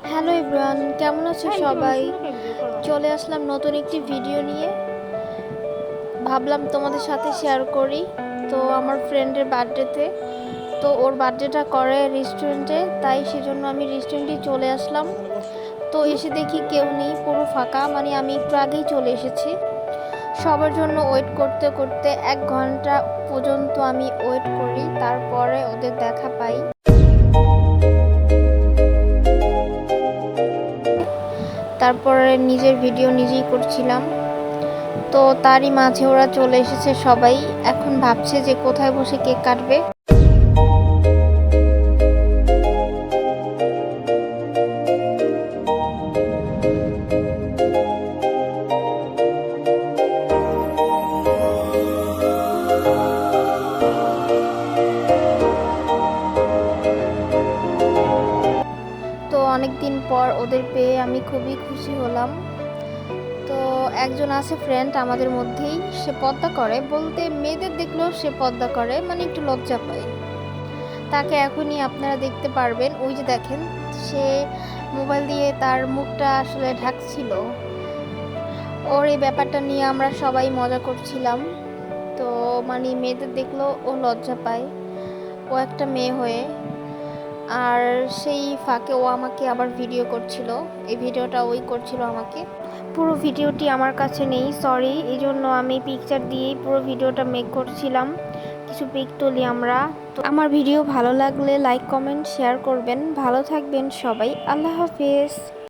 Hello everyone, কেমন আছো সবাই? চলে আসলাম নতুন একটি ভিডিও নিয়ে। ভাবলাম তোমাদের সাথে শেয়ার করি। তো আমার ফ্রেন্ডের বার্থডেতে, তো ওর বার্থডেটা করে রেস্টুরেন্টে, তাই সেজন্য আমি রেস্টুরেন্টে চলে আসলাম। তো এসে দেখি কেউ নেই, পুরো ফাঁকা। মানে আমি একটু আগেই চলে এসেছি। সবার জন্য ওয়েট করতে করতে 1 ঘন্টা পর্যন্ত আমি ওয়েট করি, তারপরে ওদের দেখা পাই। তারপরে নিজের ভিডিও নিজেই করছিলাম। তো তারই মাঝে ওরা চলে এসেছে সবাই। এখন ভাবছে যে কোথায় বসে কেক কাটবে। তো অনেক দিন পর ওদের পেয়ে আমি খুবই খুশি হলাম। তো একজন আছে ফ্রেন্ড আমাদের মধ্যেই, সে পর্দা করে, বলতে মেয়েদের দেখলেও সে পর্দা করে, মানে একটু লজ্জা পায়। তাকে এখনই আপনারা দেখতে পারবেন, ওই যে দেখেন, সে মোবাইল দিয়ে তার মুখটা আসলে ঢাকছিল। ওর এই ব্যাপারটা নিয়ে আমরা সবাই মজা করছিলাম। তো মানে মেয়েদের দেখলেও ও লজ্জা পায়, ও একটা মেয়ে হয়ে। আর সেই ফাঁকে ও আমাকে আবার ভিডিও করছিল, এই ভিডিওটা ওই করছিল আমাকে। পুরো ভিডিওটি আমার কাছে নেই, সরি, এই জন্য আমি পিকচার দিয়েই পুরো ভিডিওটা মেক করছিলাম। কিছু পিক তুলি আমরা। তো আমার ভিডিও ভালো লাগলে লাইক কমেন্ট শেয়ার করবেন। ভালো থাকবেন সবাই, আল্লাহ হাফেজ।